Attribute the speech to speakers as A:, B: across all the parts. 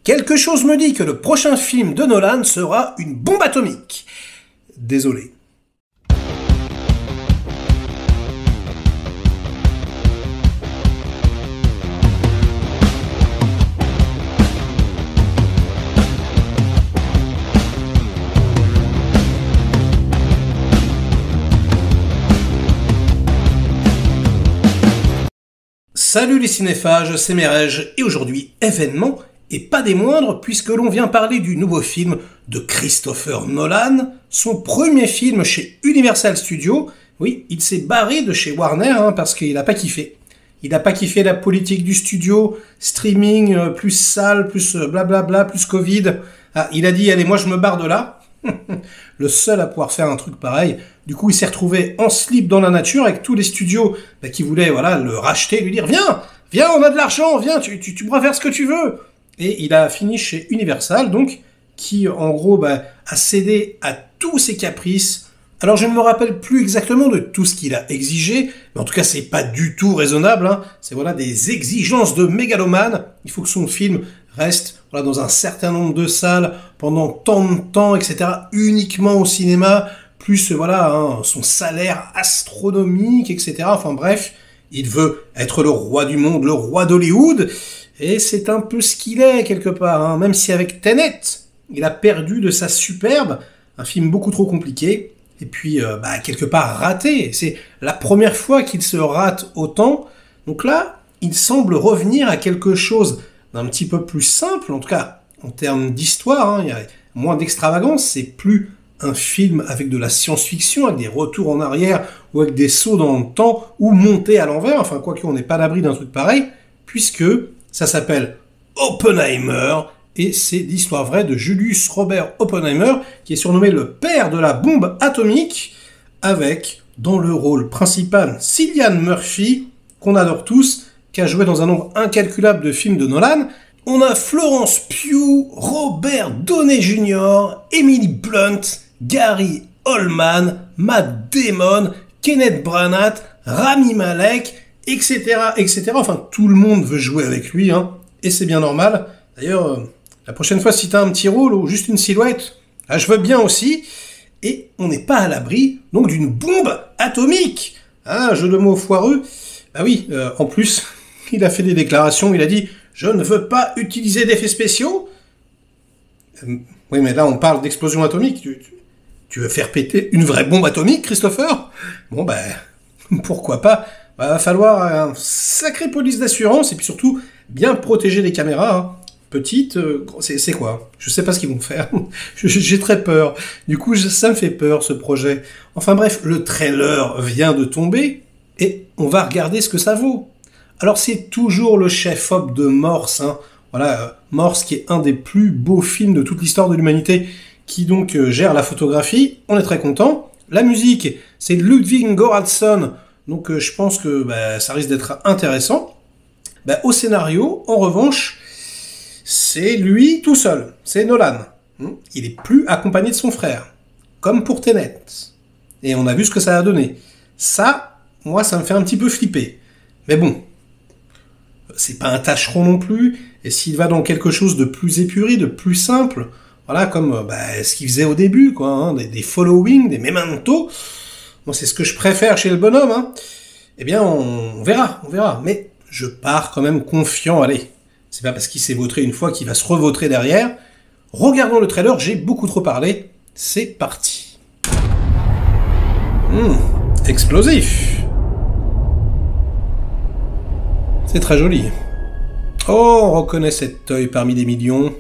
A: Quelque chose me dit que le prochain film de Nolan sera une bombe atomique. Désolé. Salut les cinéphages, c'est Merege, et aujourd'hui, événement, et pas des moindres, puisque l'on vient parler du nouveau film de Christopher Nolan, son premier film chez Universal Studios. Oui, il s'est barré de chez Warner, parce qu'il n'a pas kiffé. Il n'a pas kiffé la politique du studio, streaming, plus salle, plus blablabla, plus Covid. Ah, il a dit, allez, moi je me barre de là. Le seul à pouvoir faire un truc pareil. Du coup, il s'est retrouvé en slip dans la nature avec tous les studios qui voulaient le racheter, lui dire viens, on a de l'argent, viens, tu pourras faire ce que tu veux. Et il a fini chez Universal, donc, qui en gros a cédé à tous ses caprices. Alors je ne me rappelle plus exactement de tout ce qu'il a exigé, mais en tout cas c'est pas du tout raisonnable. C'est des exigences de mégalomane. Il faut que son film reste dans un certain nombre de salles pendant tant de temps, etc. Uniquement au cinéma, plus son salaire astronomique, etc. Enfin bref, il veut être le roi du monde, le roi d'Hollywood, et c'est un peu ce qu'il est quelque part. Même si avec Tenet, il a perdu de sa superbe, un film beaucoup trop compliqué, et puis quelque part raté. C'est la première fois qu'il se rate autant. Donc là, il semble revenir à quelque chose d'un petit peu plus simple, en tout cas en termes d'histoire. Il y a moins d'extravagance, c'est plus un film avec de la science-fiction, avec des retours en arrière, ou avec des sauts dans le temps, ou montés à l'envers, enfin quoique on n'est pas à l'abri d'un truc pareil, puisque ça s'appelle Oppenheimer, et c'est l'histoire vraie de Julius Robert Oppenheimer, qui est surnommé le père de la bombe atomique, avec, dans le rôle principal, Cillian Murphy, qu'on adore tous, qui a joué dans un nombre incalculable de films de Nolan. On a Florence Pugh, Robert Downey Jr., Emily Blunt, Gary Oldman, Matt Damon, Kenneth Branagh, Rami Malek, etc., etc. Enfin, tout le monde veut jouer avec lui, et c'est bien normal. D'ailleurs, la prochaine fois, si t'as un petit rôle ou juste une silhouette, je veux bien aussi. Et on n'est pas à l'abri, donc, d'une bombe atomique. Jeu de mots foireux. Oui, en plus, il a fait des déclarations, il a dit « Je ne veux pas utiliser d'effets spéciaux ». Oui, mais là, on parle d'explosion atomique. Tu veux faire péter une vraie bombe atomique, Christopher? Bon, pourquoi pas. Va falloir un sacré police d'assurance, et puis surtout, bien protéger les caméras. Petite, c'est quoi? Je sais pas ce qu'ils vont faire. J'ai très peur. Du coup, ça me fait peur, ce projet. Enfin bref, le trailer vient de tomber, et on va regarder ce que ça vaut. Alors c'est toujours le chef-op de Morse, Morse qui est un des plus beaux films de toute l'histoire de l'humanité, qui donc gère la photographie, on est très content. La musique, c'est Ludwig Göransson, donc je pense que ça risque d'être intéressant. Au scénario, en revanche, c'est lui tout seul, c'est Nolan. Il est plus accompagné de son frère, comme pour Tenet. Et on a vu ce que ça a donné. Ça, moi, ça me fait un petit peu flipper. Mais bon, c'est pas un tâcheron non plus, et s'il va dans quelque chose de plus épuré, de plus simple, comme ce qu'il faisait au début, des following, des memento, moi c'est ce que je préfère chez le bonhomme, eh bien on verra, mais je pars quand même confiant, allez, c'est pas parce qu'il s'est vautré une fois qu'il va se revautrer derrière. Regardons le trailer, j'ai beaucoup trop parlé, c'est parti. Explosif. C'est très joli. Oh, on reconnaît cet œil parmi des millions.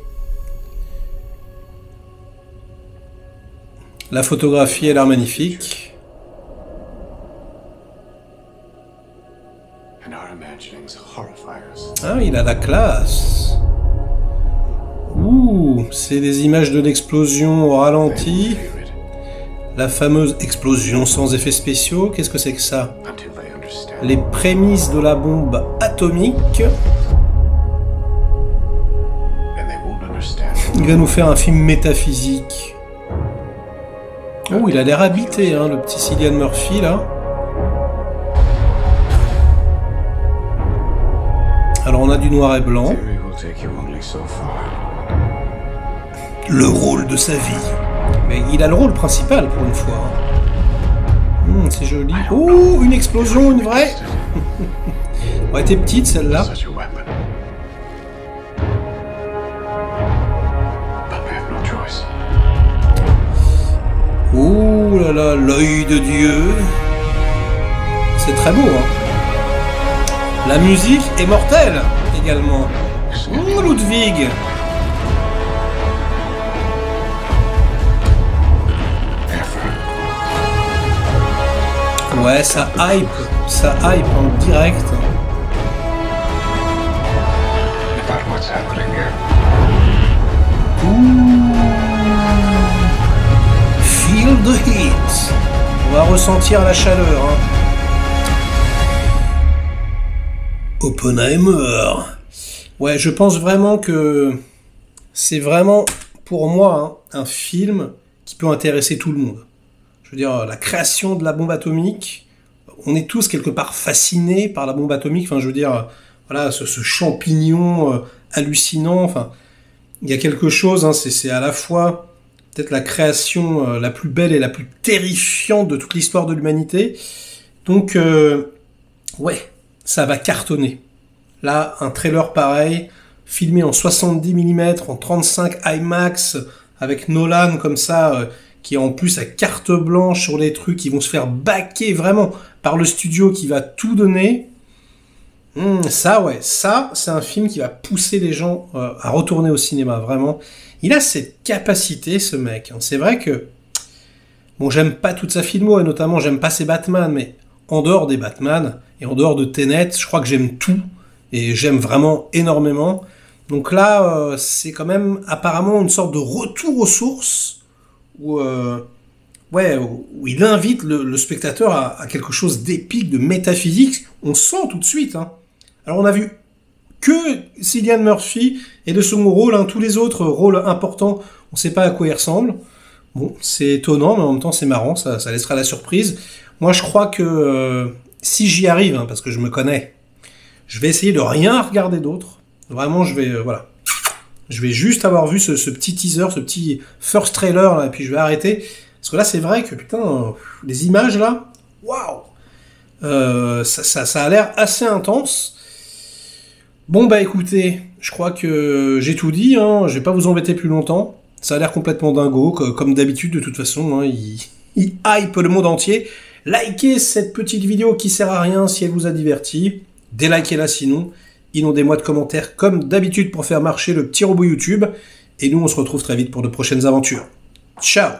A: La photographie a l'air magnifique. Il a la classe. Ouh, c'est des images de l'explosion au ralenti. La fameuse explosion sans effets spéciaux. Qu'est-ce que c'est que ça? Les prémices de la bombe atomique. Il va nous faire un film métaphysique. Oh, il a l'air habité, le petit Cillian Murphy, là. Alors, on a du noir et blanc. le rôle de sa vie. Mais il a le rôle principal pour une fois. C'est joli. Oh, une explosion, une vraie. Elle était petite celle-là. Oh là là, l'œil de Dieu. C'est très beau, hein. La musique est mortelle également. Ludwig. Ouais, ça hype en direct. Feel the heat. On va ressentir la chaleur. Hein. Oppenheimer. Ouais, je pense vraiment que c'est vraiment, pour moi, hein, un film qui peut intéresser tout le monde. Je veux dire, la création de la bombe atomique, on est tous quelque part fascinés par la bombe atomique. Enfin, je veux dire, voilà, ce champignon hallucinant. Enfin, il y a quelque chose, hein, c'est à la fois peut-être la création la plus belle et la plus terrifiante de toute l'histoire de l'humanité. Donc, ouais, ça va cartonner. Là, un trailer pareil, filmé en 70 mm, en 35 IMAX, avec Nolan comme ça, qui est en plus à carte blanche sur les trucs, qui vont se faire baquer vraiment par le studio qui va tout donner. Ça, ouais, ça, c'est un film qui va pousser les gens à retourner au cinéma, vraiment. Il a cette capacité, ce mec. Hein. C'est vrai que, bon, j'aime pas toute sa filmo, et notamment, j'aime pas ses Batman, mais en dehors des Batman, et en dehors de Tenet, je crois que j'aime tout, et j'aime vraiment énormément. Donc là, c'est quand même apparemment une sorte de retour aux sources, où il invite le spectateur à quelque chose d'épique, de métaphysique. On sent tout de suite. Hein. Alors on a vu que Cillian Murphy et de second rôle, hein, tous les autres rôles importants, on ne sait pas à quoi ils ressemblent. Bon, c'est étonnant, mais en même temps c'est marrant, ça laissera la surprise. Moi je crois que si j'y arrive, hein, parce que je me connais, je vais essayer de rien regarder d'autre. Vraiment, je vais voilà. Je vais juste avoir vu ce petit teaser, ce petit first trailer, là, et puis je vais arrêter. Parce que là, c'est vrai que, putain, les images, là, waouh, ça a l'air assez intense. Bon, bah écoutez, je crois que j'ai tout dit, hein, je vais pas vous embêter plus longtemps. Ça a l'air complètement dingo, comme d'habitude, de toute façon, hein, il hype le monde entier. Likez cette petite vidéo qui sert à rien si elle vous a diverti. Délikez-la sinon. Inondez-moi de commentaires comme d'habitude pour faire marcher le petit robot YouTube. Et nous, on se retrouve très vite pour de prochaines aventures. Ciao!